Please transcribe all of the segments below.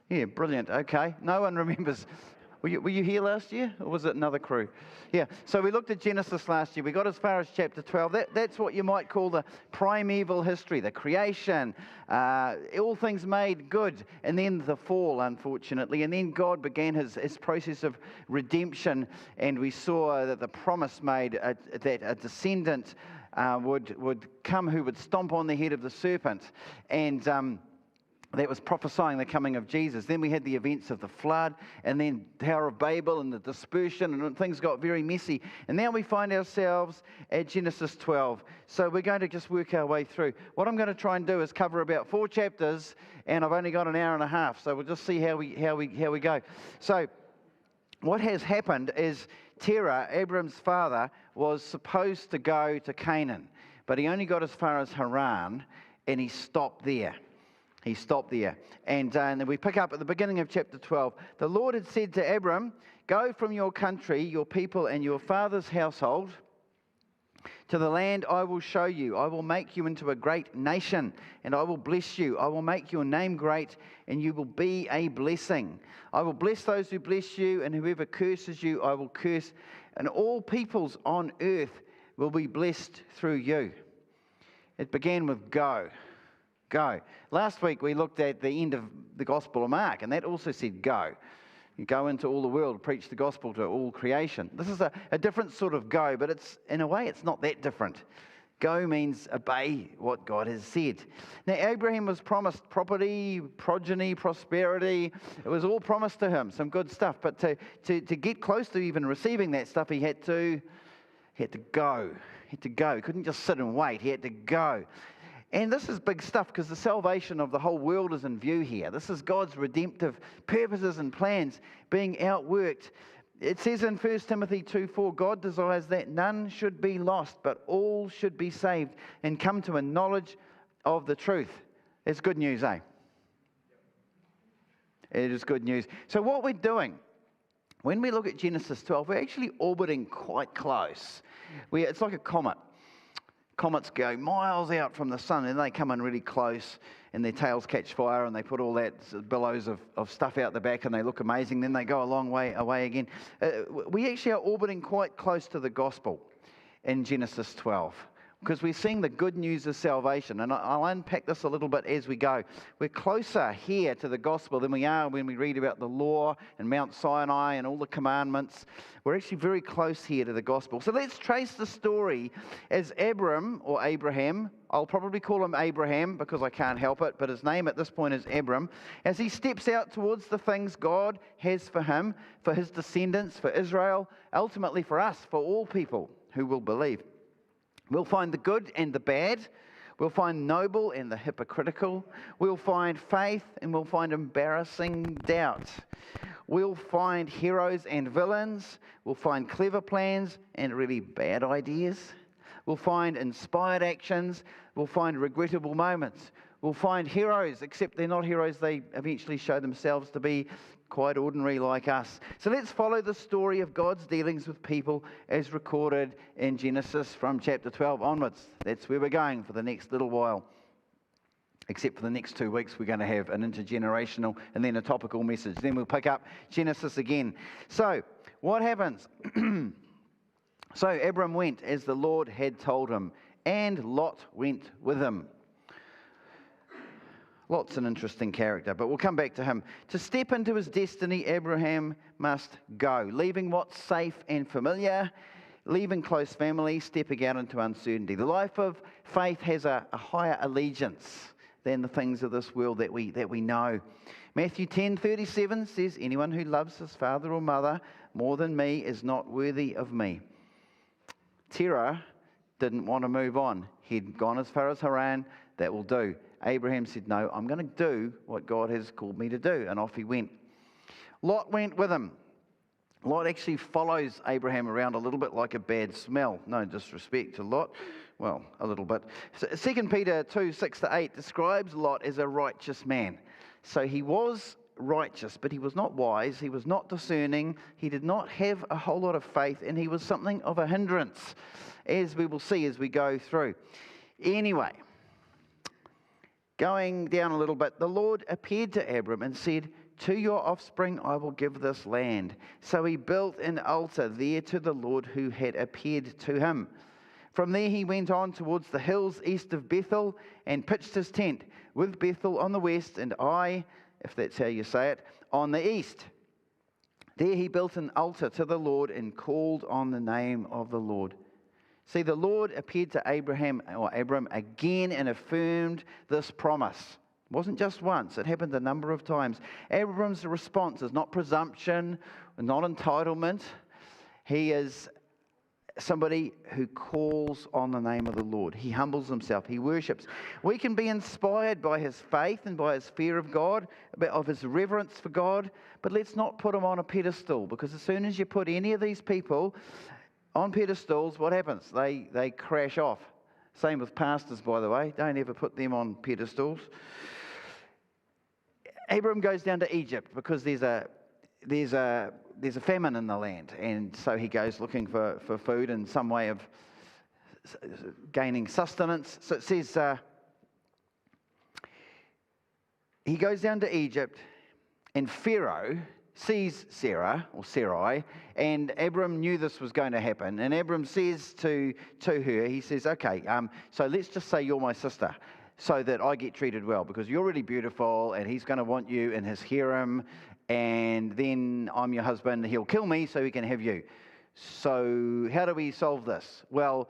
Yeah, brilliant. Okay. No one remembers. Were you here last year, or was it another crew? Yeah. So we looked at Genesis last year. We got as far as chapter 12. That's what you might call the primeval history, the creation, all things made good, and then the fall, unfortunately. And then God began his process of redemption, and we saw that the promise made that a descendant would come who would stomp on the head of the serpent. And that was prophesying the coming of Jesus. Then we had the events of the flood, and then Tower of Babel and the dispersion, and things got very messy. And now we find ourselves at Genesis 12. So we're going to just work our way through. What I'm going to try and do is cover about 4 chapters, and I've only got an hour and a half. So we'll just see how we go. So what has happened is Terah, Abram's father, was supposed to go to Canaan, but he only got as far as Haran, and he stopped there. And then we pick up at the beginning of chapter 12. The Lord had said to Abram, "Go from your country, your people, and your father's household to the land I will show you. I will make you into a great nation, and I will bless you. I will make your name great, and you will be a blessing. I will bless those who bless you, and whoever curses you, I will curse. And all peoples on earth will be blessed through you." It began with go. Go. Last week we looked at the end of the Gospel of Mark, and that also said go. You go into all the world, preach the gospel to all creation. This is a different sort of go, but in a way it's not that different. Go means obey what God has said. Now Abraham was promised property, progeny, prosperity. It was all promised to him, some good stuff. But to get close to even receiving that stuff, he had to go. He couldn't just sit and wait. He had to go. And this is big stuff because the salvation of the whole world is in view here. This is God's redemptive purposes and plans being outworked. It says in 1 Timothy 2:4, God desires that none should be lost, but all should be saved and come to a knowledge of the truth. It's good news, eh? It is good news. So what we're doing, when we look at Genesis 12, we're actually orbiting quite close. It's like a comet. Comets go miles out from the sun, and they come in really close, and their tails catch fire, and they put all that billows of stuff out the back, and they look amazing. Then they go a long way away again. We actually are orbiting quite close to the gospel in Genesis 12, because we're seeing the good news of salvation. And I'll unpack this a little bit as we go. We're closer here to the gospel than we are when we read about the law and Mount Sinai and all the commandments. We're actually very close here to the gospel. So let's trace the story as Abram, or Abraham. I'll probably call him Abraham because I can't help it, but his name at this point is Abram. As he steps out towards the things God has for him, for his descendants, for Israel, ultimately for us, for all people who will believe. We'll find the good and the bad. We'll find noble and the hypocritical. We'll find faith and we'll find embarrassing doubt. We'll find heroes and villains. We'll find clever plans and really bad ideas. We'll find inspired actions. We'll find regrettable moments. We'll find heroes, except they're not heroes. They eventually show themselves to be quite ordinary like us. So let's follow the story of God's dealings with people as recorded in Genesis from chapter 12 onwards. That's where we're going for the next little while. Except for the next 2 weeks, we're going to have an intergenerational and then a topical message. Then we'll pick up Genesis again. So, what happens? So Abram went as the Lord had told him, and Lot went with him. Lot's an interesting character, but we'll come back to him. To step into his destiny, Abraham must go, leaving what's safe and familiar, leaving close family, stepping out into uncertainty. The life of faith has a higher allegiance than the things of this world that we know. Matthew 10:37 says, "Anyone who loves his father or mother more than me is not worthy of me." Terah didn't want to move on. He'd gone as far as Haran. That will do. Abraham said, "No, I'm going to do what God has called me to do." And off he went. Lot went with him. Lot actually follows Abraham around a little bit like a bad smell. No disrespect to Lot. Well, a little bit. 2 Peter 2:6-8 describes Lot as a righteous man. So he was righteous, but he was not wise. He was not discerning. He did not have a whole lot of faith, and he was something of a hindrance, as we will see as we go through. Anyway, going down a little bit, the Lord appeared to Abram and said, to your offspring I will give this land. So he built an altar there to the Lord who had appeared to him. From there he went on towards the hills east of Bethel and pitched his tent, with Bethel on the west and Ai, if that's how you say it, on the east. There he built an altar to the Lord and called on the name of the Lord. See, the Lord appeared to Abram again and affirmed this promise. It wasn't just once, it happened a number of times. Abram's response is not presumption, not entitlement. He is somebody who calls on the name of the Lord. He humbles himself. He worships. We can be inspired by his faith and by his fear of God, of his reverence for God, but let's not put him on a pedestal, because as soon as you put any of these people on pedestals, what happens? They crash off. Same with pastors, by the way. Don't ever put them on pedestals. Abram goes down to Egypt because there's a famine in the land, and so he goes looking for food and some way of gaining sustenance. So it says he goes down to Egypt, and Pharaoh sees Sarah, or Sarai, and Abram knew this was going to happen. And Abram says to her, he says, okay, so let's just say you're my sister, so that I get treated well, because you're really beautiful, and he's going to want you in his harem, and then I'm your husband, he'll kill me so he can have you. So how do we solve this? Well,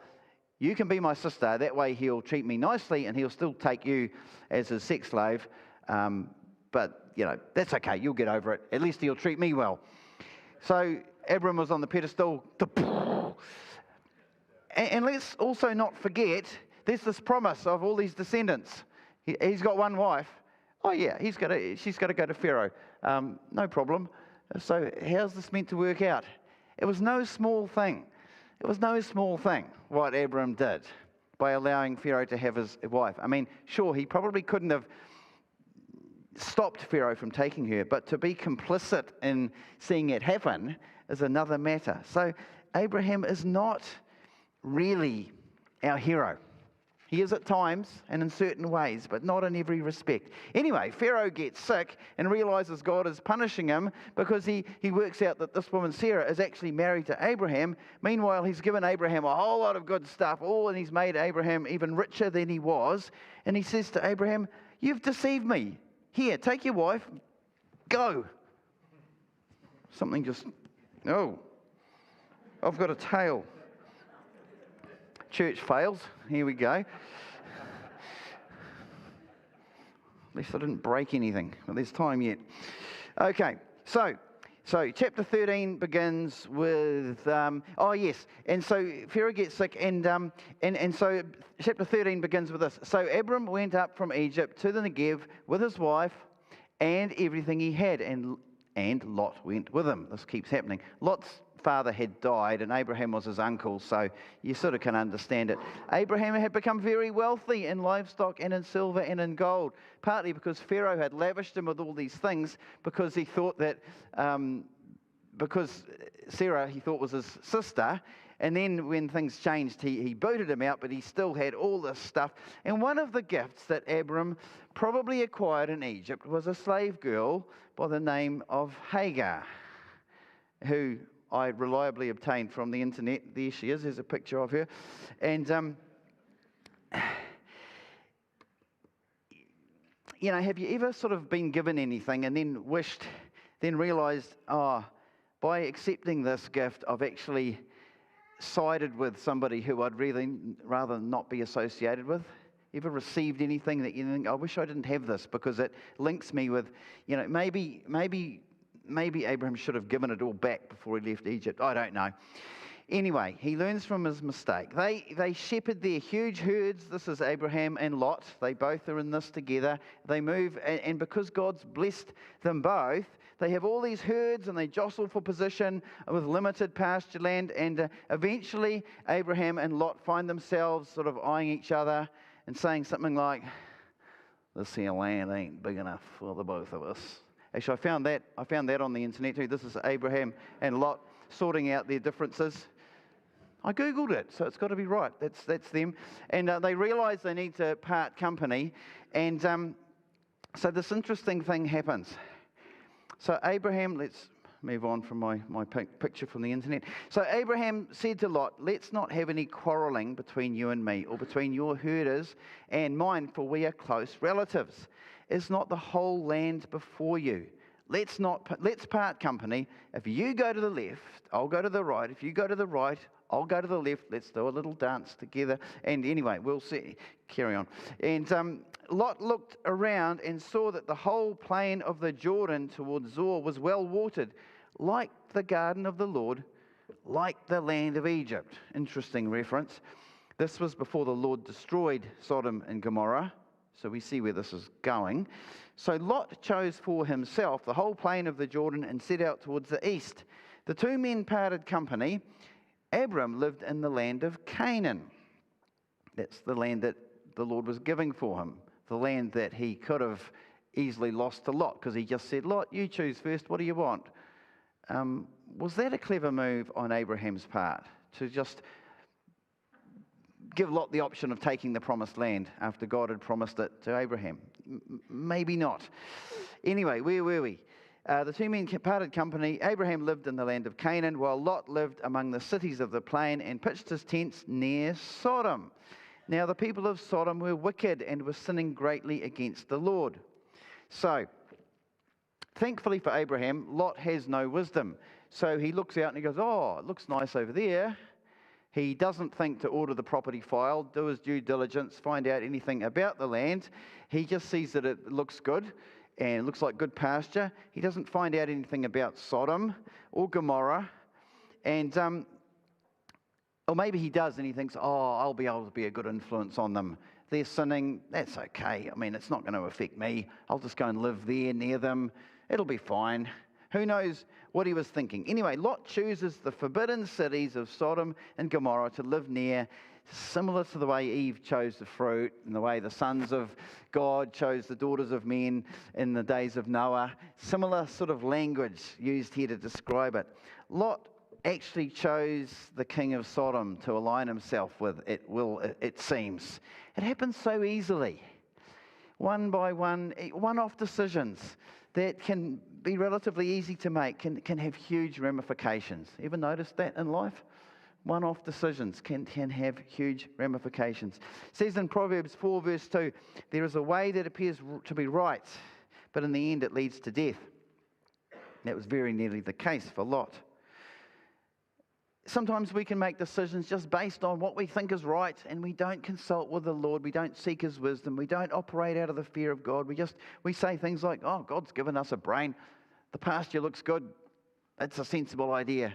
you can be my sister, that way he'll treat me nicely, and he'll still take you as his sex slave, but that's okay, you'll get over it. At least he'll treat me well. So Abram was on the pedestal. And let's also not forget, there's this promise of all these descendants. He's got one wife. Oh yeah, she's got to go to Pharaoh. No problem. So how's this meant to work out? It was no small thing. It was no small thing what Abram did by allowing Pharaoh to have his wife. I mean, sure, he probably couldn't have stopped Pharaoh from taking her, but to be complicit in seeing it happen is another matter. So Abraham is not really our hero. He is at times and in certain ways, but not in every respect. Anyway, Pharaoh gets sick and realizes God is punishing him because he works out that this woman Sarah is actually married to Abraham. Meanwhile, he's given Abraham a whole lot of good stuff, and he's made Abraham even richer than he was. And he says to Abraham, "You've deceived me. Here, take your wife, go." Something just, I've got a tail. Church fails. Here we go. At least I didn't break anything, but there's time yet. Okay, so chapter 13 begins with, and so Pharaoh gets sick, and so chapter 13 begins with this. So Abram went up from Egypt to the Negev with his wife and everything he had, and Lot went with him. This keeps happening. Lot's father had died, and Abraham was his uncle, so you sort of can understand it. Abraham had become very wealthy in livestock and in silver and in gold, partly because Pharaoh had lavished him with all these things, because he thought that, because Sarah he thought was his sister, and then when things changed, he booted him out, but he still had all this stuff. And one of the gifts that Abram probably acquired in Egypt was a slave girl by the name of Hagar, who I reliably obtained from the internet. There she is. There's a picture of her. And, have you ever sort of been given anything and then realized, by accepting this gift, I've actually sided with somebody who I'd really rather not be associated with? Ever received anything that you think, I wish I didn't have this because it links me with, maybe Abraham should have given it all back before he left Egypt. I don't know. Anyway, he learns from his mistake. They shepherd their huge herds. This is Abraham and Lot. They both are in this together. They move, and because God's blessed them both, they have all these herds and they jostle for position with limited pasture land. And eventually, Abraham and Lot find themselves sort of eyeing each other and saying something like, "This here land ain't big enough for the both of us." Actually, I found that on the internet too. This is Abraham and Lot sorting out their differences. I Googled it, so it's got to be right. That's them. And they realize they need to part company. And so this interesting thing happens. So Abraham, let's move on from my picture from the internet. So Abraham said to Lot, let's not have any quarreling between you and me, or between your herders and mine, for we are close relatives. Is not the whole land before you? Let's part company. If you go to the left, I'll go to the right. If you go to the right, I'll go to the left. Let's do a little dance together. And anyway, we'll see. Carry on. And Lot looked around and saw that the whole plain of the Jordan towards Zoar was well watered, like the garden of the Lord, like the land of Egypt. Interesting reference. This was before the Lord destroyed Sodom and Gomorrah. So we see where this is going. So Lot chose for himself the whole plain of the Jordan and set out towards the east. The two men parted company. Abram lived in the land of Canaan. That's the land that the Lord was giving for him. The land that he could have easily lost to Lot, because he just said, Lot, you choose first. What do you want? Was that a clever move on Abraham's part, to just give Lot the option of taking the promised land after God had promised it to Abraham? Maybe not. Anyway, where were we? The two men parted company. Abraham lived in the land of Canaan, while Lot lived among the cities of the plain and pitched his tents near Sodom. Now the people of Sodom were wicked and were sinning greatly against the Lord. So, thankfully for Abraham, Lot has no wisdom. So he looks out and he goes, oh, it looks nice over there. He doesn't think to order the property file, do his due diligence, find out anything about the land. He just sees that it looks good and it looks like good pasture. He doesn't find out anything about Sodom or Gomorrah. And, or maybe he does and he thinks, oh, I'll be able to be a good influence on them. They're sinning, that's okay. I mean, it's not going to affect me. I'll just go and live there near them. It'll be fine. Who knows what he was thinking? Anyway, Lot chooses the forbidden cities of Sodom and Gomorrah to live near, similar to the way Eve chose the fruit and the way the sons of God chose the daughters of men in the days of Noah. Similar sort of language used here to describe it. Lot actually chose the king of Sodom to align himself with, it seems. It happens so easily. One by one, one-off decisions that can be relatively easy to make can have huge ramifications. Ever noticed that in life? One-off decisions can have huge ramifications. It says in Proverbs 4 verse 2, there is a way that appears to be right, but in the end it leads to death. That was very nearly the case for Lot. Sometimes we can make decisions just based on what we think is right, and we don't consult with the Lord. We don't seek His wisdom. We don't operate out of the fear of God. We say things like, oh, God's given us a brain. The pasture looks good. It's a sensible idea.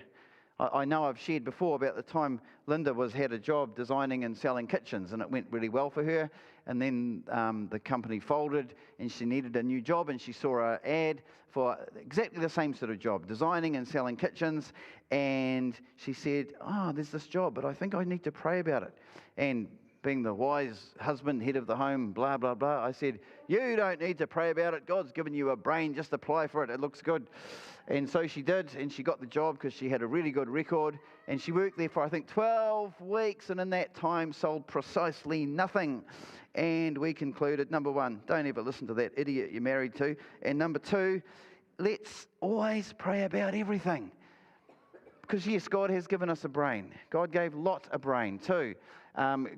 I know I've shared before about the time Linda had a job designing and selling kitchens, and it went really well for her. And then the company folded, and she needed a new job, and she saw an ad for exactly the same sort of job, designing and selling kitchens. And she said, oh, there's this job, but I think I need to pray about it. And being the wise husband, head of the home, blah, blah, blah, I said, you don't need to pray about it. God's given you a brain. Just apply for it. It looks good. And so she did, and she got the job because she had a really good record. And she worked there for, I think, 12 weeks, and in that time sold precisely nothing. And we concluded, number one, don't ever listen to that idiot you're married to. And number two, let's always pray about everything. Because yes, God has given us a brain. God gave Lot a brain too.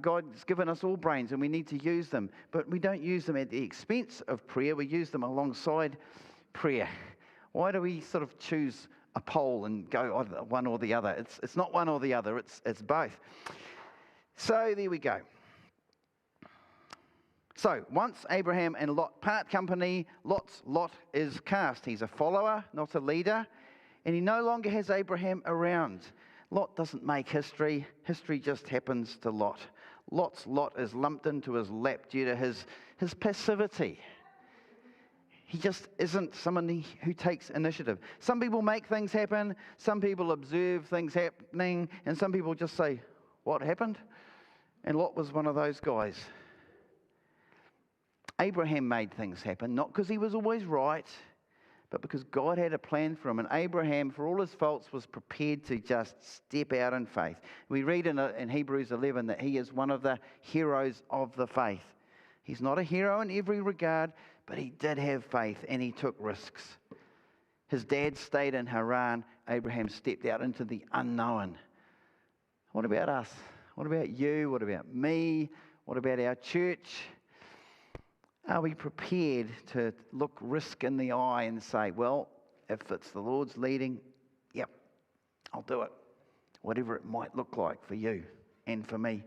God's given us all brains, and we need to use them. But we don't use them at the expense of prayer. We use them alongside prayer. Why do we sort of choose a pole and go one or the other? It's not one or the other. It's both. So there we go. So once Abraham and Lot part company, Lot is cast. He's a follower, not a leader. And he no longer has Abraham around. Lot doesn't make history. History just happens to Lot. Lot's lot is lumped into his lap due to his passivity. He just isn't someone who takes initiative. Some people make things happen. Some people observe things happening. And some people just say, what happened? And Lot was one of those guys. Abraham made things happen, not because he was always right, but because God had a plan for him. And Abraham, for all his faults, was prepared to just step out in faith. We read in Hebrews 11 that he is one of the heroes of the faith. He's not a hero in every regard, but he did have faith and he took risks. His dad stayed in Haran. Abraham stepped out into the unknown. What about us? What about you? What about me? What about our church? Are we prepared to look risk in the eye and say, well, if it's the Lord's leading, yep, I'll do it. Whatever it might look like for you and for me.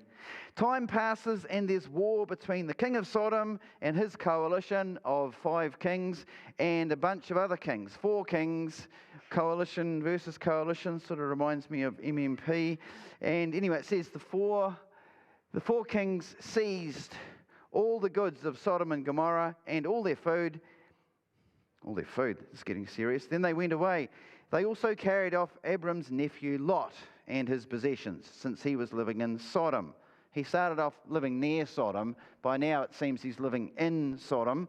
Time passes and there's war between the king of Sodom and his coalition of 5 kings and a bunch of other kings. 4 kings, coalition versus coalition, sort of reminds me of MMP. And anyway, it says the four kings seized all the goods of Sodom and Gomorrah and all their food. All their food, it's getting serious. Then they went away. They also carried off Abram's nephew Lot and his possessions, since he was living in Sodom. He started off living near Sodom. By now it seems he's living in Sodom.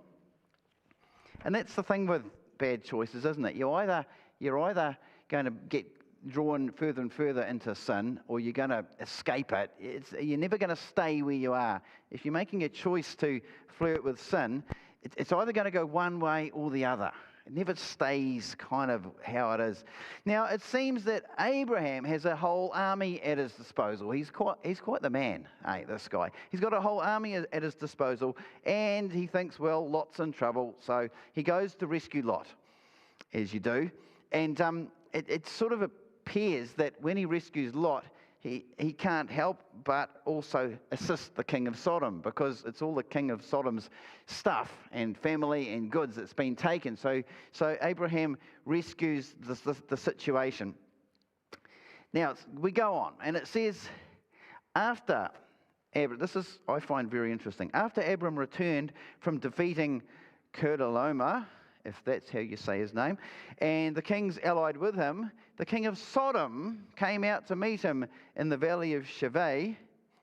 And that's the thing with bad choices, isn't it? You're either going to get drawn further and further into sin, or you're going to escape it. You're never going to stay where you are. If you're making a choice to flirt with sin, it's either going to go one way or the other. It never stays kind of how it is. Now, it seems that Abraham has a whole army at his disposal. He's quite the man, this guy. He's got a whole army at his disposal, and he thinks, well, Lot's in trouble, so he goes to rescue Lot, as you do. And it sort of appears that when he rescues Lot, he can't help but also assist the king of Sodom, because it's all the king of Sodom's stuff and family and goods that's been taken. So Abraham rescues the situation. Now, we go on, and it says, after Abram, this is, I find very interesting, after Abram returned from defeating Kedorlaomer, if that's how you say his name, and the kings allied with him, the king of Sodom came out to meet him in the valley of Shaveh,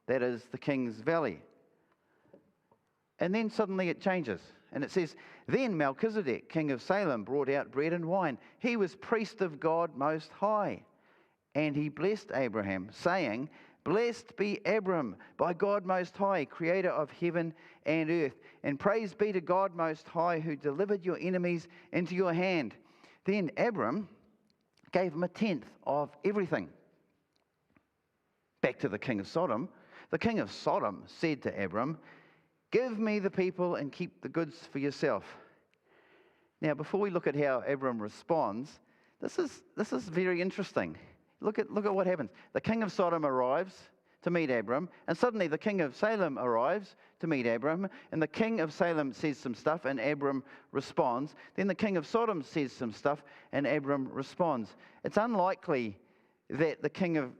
that is the king's valley. And then suddenly it changes, and it says, then Melchizedek, king of Salem, brought out bread and wine. He was priest of God Most High, and he blessed Abraham, saying, blessed be Abram by God Most High, creator of heaven and earth. And praise be to God Most High, who delivered your enemies into your hand. Then Abram gave him 1/10 of everything. Back to the king of Sodom. The king of Sodom said to Abram, give me the people and keep the goods for yourself. Now, before we look at how Abram responds, this is very interesting. Look at what happens. The king of Sodom arrives to meet Abram, and suddenly the king of Salem arrives to meet Abram, and the king of Salem says some stuff, and Abram responds. Then the king of Sodom says some stuff, and Abram responds. It's unlikely that the king of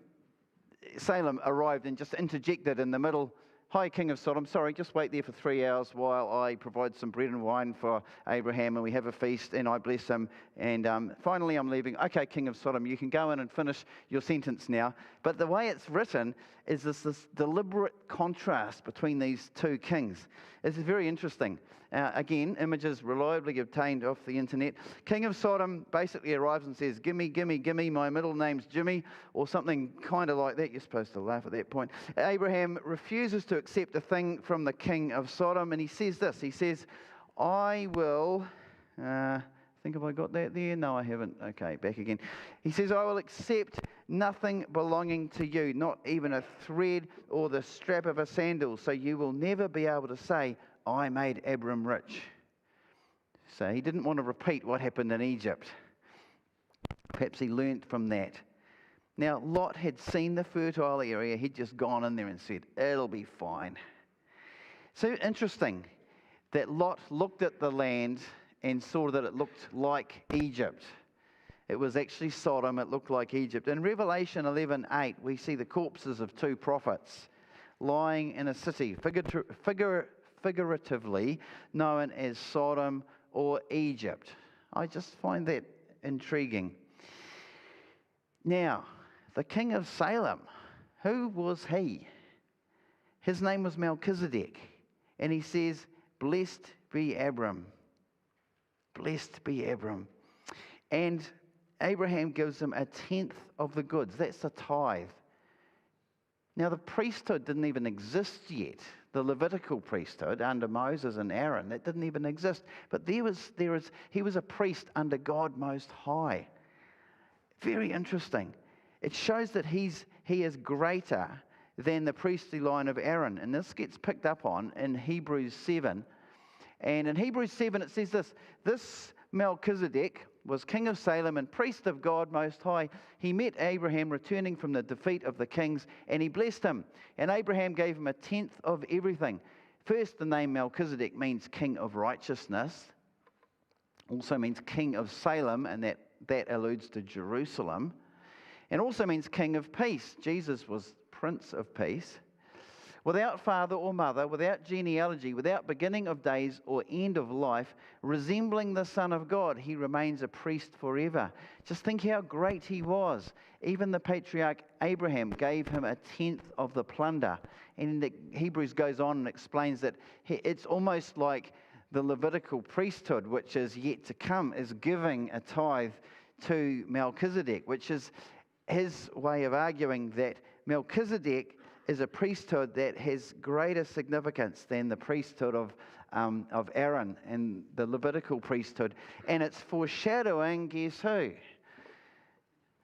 Salem arrived and just interjected in the middle. Hi, king of Sodom, sorry, just wait there for 3 hours while I provide some bread and wine for Abraham and we have a feast and I bless him. And finally I'm leaving. Okay, king of Sodom, you can go in and finish your sentence now. But the way it's written is this deliberate contrast between these two kings. It's very interesting. Again, images reliably obtained off the internet. King of Sodom basically arrives and says, gimme, my middle name's Jimmy, or something kind of like that. You're supposed to laugh at that point. Abraham refuses to accept a thing from the king of Sodom, and he says this. He says, I will... have I got that there? No, I haven't. Okay, back again. He says, I will accept nothing belonging to you, not even a thread or the strap of a sandal, so you will never be able to say, I made Abram rich. So he didn't want to repeat what happened in Egypt. Perhaps he learnt from that. Now, Lot had seen the fertile area. He'd just gone in there and said, it'll be fine. So interesting that Lot looked at the land and saw that it looked like Egypt. It was actually Sodom. It looked like Egypt. In Revelation 11:8, we see the corpses of 2 prophets lying in a city, figuratively known as Sodom or Egypt. I just find that intriguing. Now, the king of Salem, who was he? His name was Melchizedek. And he says, blessed be Abram. Blessed be Abram. And Abraham gives him 1/10 of the goods. That's the tithe. Now, the priesthood didn't even exist yet. the Levitical priesthood under Moses and Aaron. That didn't even exist. But he was a priest under God Most High. Very interesting. It shows that he is greater than the priestly line of Aaron. And this gets picked up on in Hebrews 7. And in Hebrews 7 it says this Melchizedek was king of Salem and priest of God Most High. He met Abraham returning from the defeat of the kings, and he blessed him. And Abraham gave him a tenth of everything. First, the name Melchizedek means king of righteousness. Also means king of Salem, and that alludes to Jerusalem. And also means king of peace. Jesus was Prince of Peace. Without father or mother, without genealogy, without beginning of days or end of life, resembling the Son of God, he remains a priest forever. Just think how great he was. Even the patriarch Abraham gave him a tenth of the plunder. And the Hebrews goes on and explains that it's almost like the Levitical priesthood, which is yet to come, is giving a tithe to Melchizedek, which is his way of arguing that Melchizedek is a priesthood that has greater significance than the priesthood of Aaron and the Levitical priesthood. And it's foreshadowing, guess who?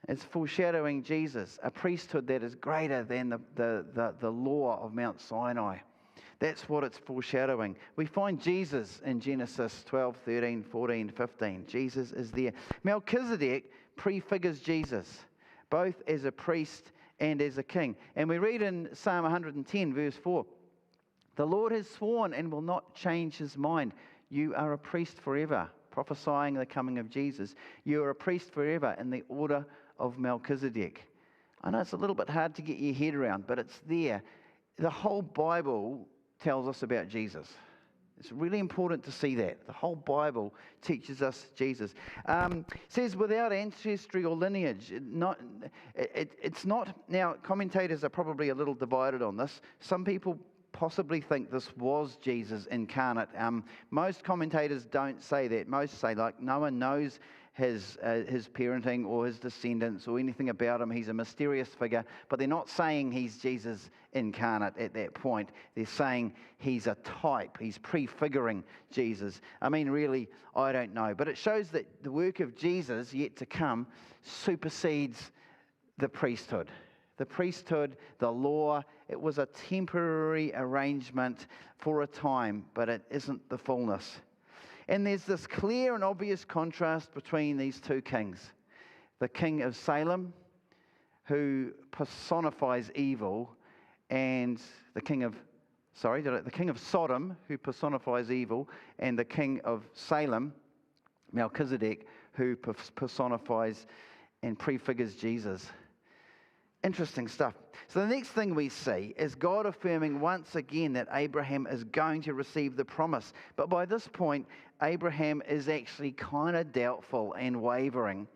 It's foreshadowing Jesus, a priesthood that is greater than the law of Mount Sinai. That's what it's foreshadowing. We find Jesus in Genesis 12, 13, 14, 15. Jesus is there. Melchizedek prefigures Jesus, both as a priest and as a king. And we read in Psalm 110, verse 4, the Lord has sworn and will not change his mind. You are a priest forever, prophesying the coming of Jesus. You are a priest forever in the order of Melchizedek. I know it's a little bit hard to get your head around, but it's there. The whole Bible tells us about Jesus. It's really important to see that. The whole Bible teaches us Jesus. It says without ancestry or lineage. It's not. Now, commentators are probably a little divided on this. Some people possibly think this was Jesus incarnate. Most commentators don't say that. Most say, like, no one knows his parenting or his descendants or anything about him. He's a mysterious figure, but they're not saying he's Jesus incarnate at that point. They're saying he's a type. He's prefiguring Jesus. I mean, really, I don't know. But it shows that the work of Jesus yet to come supersedes the priesthood. The priesthood, the law, it was a temporary arrangement for a time, but it isn't the fullness. And there's this clear and obvious contrast between these two kings. The king of Salem, who personifies evil, and the king of Sodom, who personifies evil, and the king of Salem, Melchizedek, who personifies and prefigures Jesus. Interesting stuff. So the next thing we see is God affirming once again that Abraham is going to receive the promise. But by this point, Abraham is actually kind of doubtful and wavering.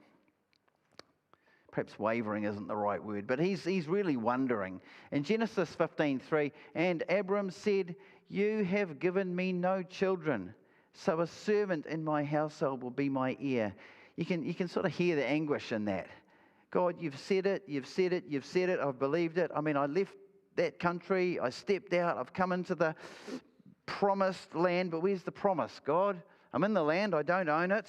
Perhaps wavering isn't the right word, but he's really wondering. In Genesis 15:3, and Abram said, you have given me no children, so a servant in my household will be my heir. You can sort of hear the anguish in that. God, you've said it, I've believed it. I mean, I left that country, I stepped out, I've come into the promised land, but where's the promise, God? I'm in the land, I don't own it.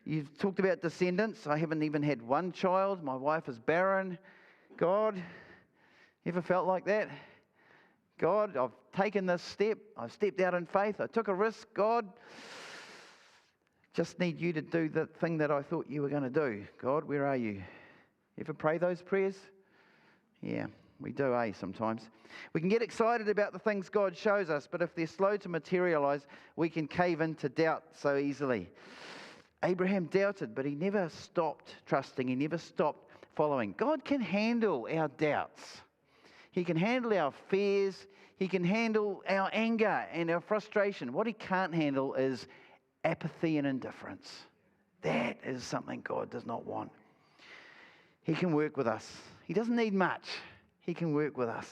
You've talked about descendants, I haven't even had one child, my wife is barren. God, you ever felt like that? God, I've taken this step, I've stepped out in faith, I took a risk, God. Just need you to do the thing that I thought you were going to do. God, where are you? Ever pray those prayers? Yeah, we do, sometimes. We can get excited about the things God shows us, but if they're slow to materialize, we can cave into doubt so easily. Abraham doubted, but he never stopped trusting. He never stopped following. God can handle our doubts. He can handle our fears. He can handle our anger and our frustration. What he can't handle is apathy and indifference. That is something God does not want. He can work with us. He doesn't need much. He can work with us.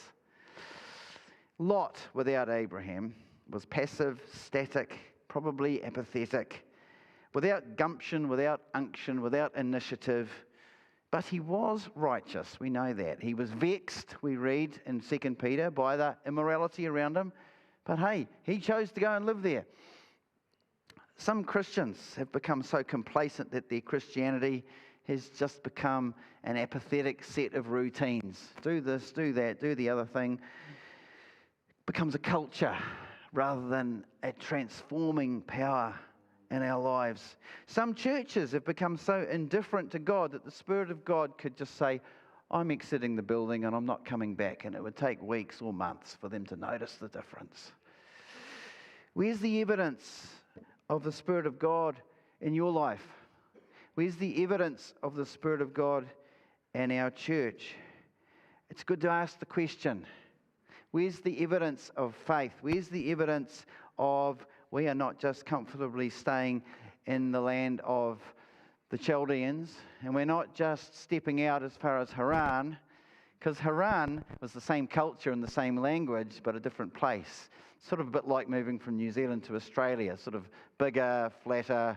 Lot, without Abraham, was passive, static, probably apathetic, without gumption, without unction, without initiative. But he was righteous, we know that. He was vexed, we read in 2 Peter, by the immorality around him. But hey, he chose to go and live there. Some Christians have become so complacent that their Christianity has just become an apathetic set of routines. Do this, do that, do the other thing. It becomes a culture rather than a transforming power in our lives. Some churches have become so indifferent to God that the Spirit of God could just say, I'm exiting the building and I'm not coming back, and it would take weeks or months for them to notice the difference. Where's the evidence of the Spirit of God in your life? Where's the evidence of the Spirit of God in our church? It's good to ask the question, where's the evidence of faith? Where's the evidence of we are not just comfortably staying in the land of the Chaldeans, and we're not just stepping out as far as Haran, because Haran was the same culture and the same language, but a different place. Sort of a bit like moving from New Zealand to Australia, sort of bigger, flatter,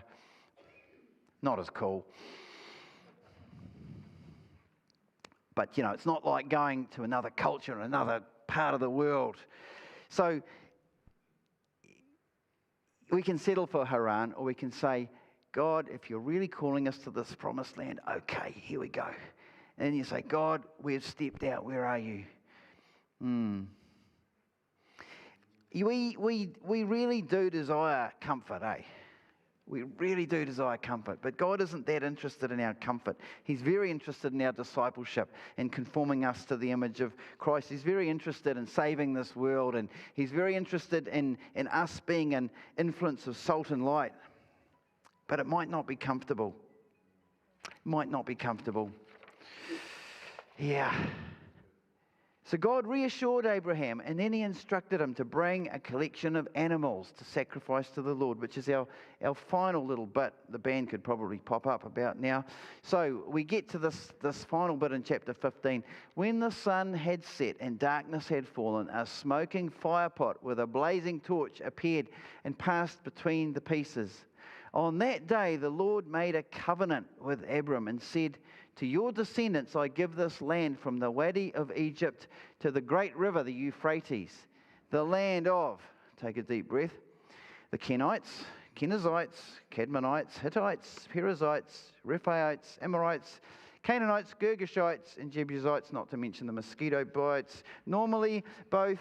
not as cool. But, it's not like going to another culture and another part of the world. So we can settle for Haran, or we can say, God, if you're really calling us to this promised land, okay, here we go. And then you say, God, we've stepped out. Where are you? We really do desire comfort, eh? We really do desire comfort, but God isn't that interested in our comfort. He's very interested in our discipleship and conforming us to the image of Christ. He's very interested in saving this world, and He's very interested in us being an influence of salt and light. But it might not be comfortable. It might not be comfortable. Yeah. So God reassured Abraham, and then He instructed him to bring a collection of animals to sacrifice to the Lord, which is our final little bit. The band could probably pop up about now. So we get to this final bit in chapter 15. When the sun had set and darkness had fallen, a smoking firepot with a blazing torch appeared and passed between the pieces. On that day, the Lord made a covenant with Abram and said, to your descendants I give this land from the Wadi of Egypt to the great river, the Euphrates, the land of, take a deep breath, the Kenites, Kenizzites, Cadmonites, Hittites, Perizzites, Rephaites, Amorites, Canaanites, Girgashites, and Jebusites, not to mention the mosquito bites. Normally both,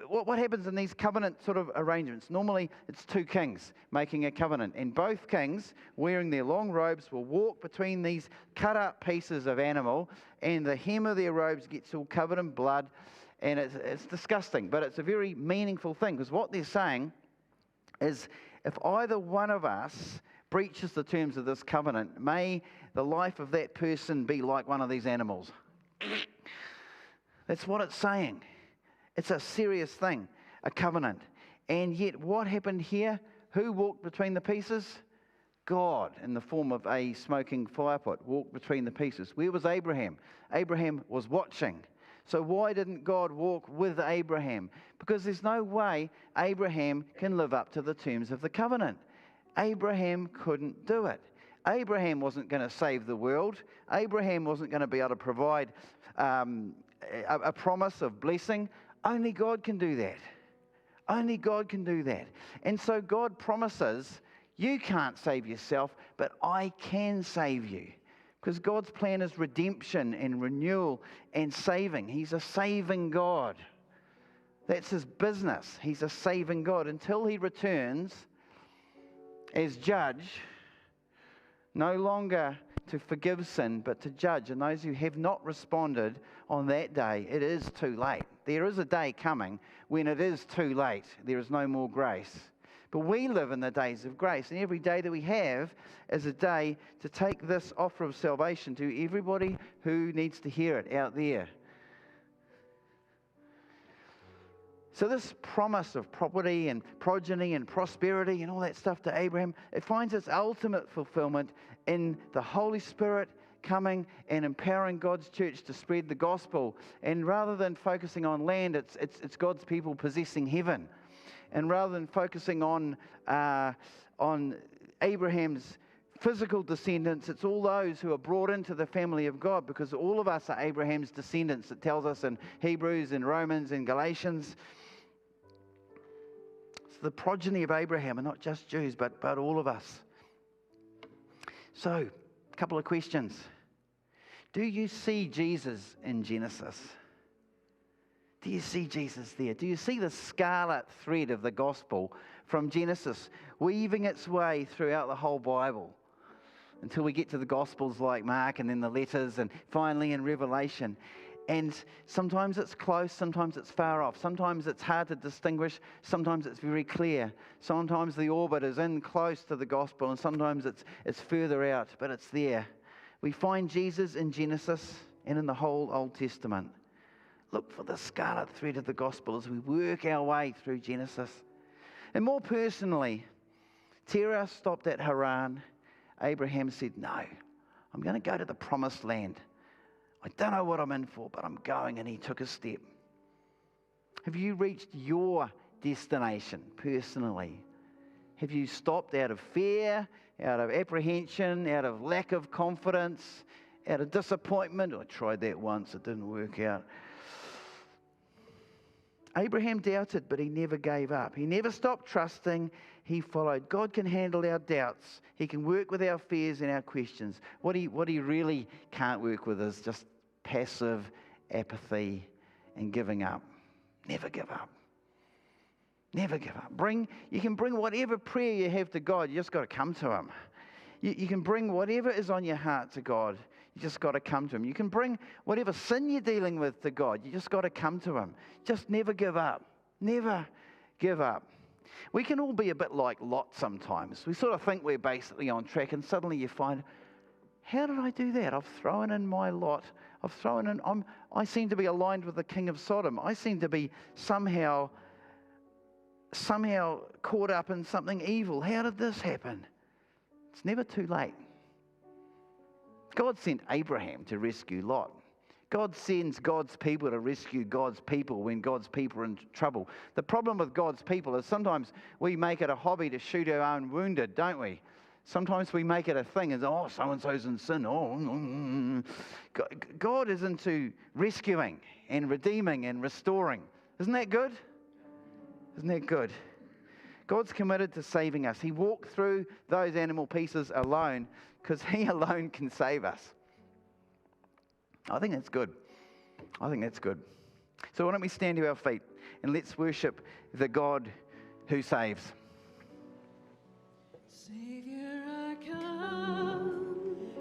what happens in these covenant sort of arrangements? Normally, it's two kings making a covenant, and both kings, wearing their long robes, will walk between these cut-up pieces of animal, and the hem of their robes gets all covered in blood, and it's disgusting, but it's a very meaningful thing, because what they're saying is, if either one of us breaches the terms of this covenant, may the life of that person be like one of these animals. That's what it's saying. It's a serious thing, a covenant. And yet what happened here? Who walked between the pieces? God, in the form of a smoking firepot, walked between the pieces. Where was Abraham? Abraham was watching. So why didn't God walk with Abraham? Because there's no way Abraham can live up to the terms of the covenant. Abraham couldn't do it. Abraham wasn't going to save the world. Abraham wasn't going to be able to provide a promise of blessing. Only God can do that. Only God can do that. And so God promises, you can't save yourself, but I can save you. Because God's plan is redemption and renewal and saving. He's a saving God. That's His business. He's a saving God. Until He returns as judge, no longer to forgive sin, but to judge. And those who have not responded on that day, it is too late. There is a day coming when it is too late. There is no more grace. But we live in the days of grace, and every day that we have is a day to take this offer of salvation to everybody who needs to hear it out there. So this promise of property and progeny and prosperity and all that stuff to Abraham, it finds its ultimate fulfillment in the Holy Spirit coming and empowering God's church to spread the gospel. And rather than focusing on land, it's God's people possessing heaven. And rather than focusing on Abraham's physical descendants. It's all those who are brought into the family of God, because all of us are Abraham's descendants. It tells us in Hebrews and Romans and Galatians. It's the progeny of Abraham, and not just Jews, but all of us. So, a couple of questions. Do you see Jesus in Genesis? Do you see Jesus there? Do you see the scarlet thread of the gospel from Genesis weaving its way throughout the whole Bible until we get to the Gospels like Mark and then the letters and finally in Revelation? And sometimes it's close, sometimes it's far off. Sometimes it's hard to distinguish, sometimes it's very clear. Sometimes the orbit is in close to the gospel and sometimes it's further out, but it's there. We find Jesus in Genesis and in the whole Old Testament. Look for the scarlet thread of the gospel as we work our way through Genesis. And more personally, Terah stopped at Haran. Abraham said, no, I'm going to go to the promised land. I don't know what I'm in for, but I'm going, and he took a step. Have you reached your destination personally? Have you stopped out of fear, out of apprehension, out of lack of confidence, out of disappointment? I tried that once, it didn't work out. Abraham doubted, but he never gave up. He never stopped trusting. He followed. God can handle our doubts. He can work with our fears and our questions. What he really can't work with is just passive apathy and giving up. Never give up. Never give up. You can bring whatever prayer you have to God. You just got to come to Him. You can bring whatever is on your heart to God. You just got to come to Him. You can bring whatever sin you're dealing with to God. You just got to come to Him. Just never give up. Never give up. We can all be a bit like Lot sometimes. We sort of think we're basically on track, and suddenly you find, how did I do that? I've thrown in my lot. I seem to be aligned with the king of Sodom. I seem to be somehow caught up in something evil. How did this happen? It's never too late. God sent Abraham to rescue Lot. God sends God's people to rescue God's people when God's people are in trouble. The problem with God's people is sometimes we make it a hobby to shoot our own wounded, don't we? Sometimes we make it a thing as, oh, so-and-so's in sin. God is into rescuing and redeeming and restoring. Isn't that good? Isn't that good? God's committed to saving us. He walked through those animal pieces alone because He alone can save us. I think that's good. I think that's good. So why don't we stand to our feet and let's worship the God who saves.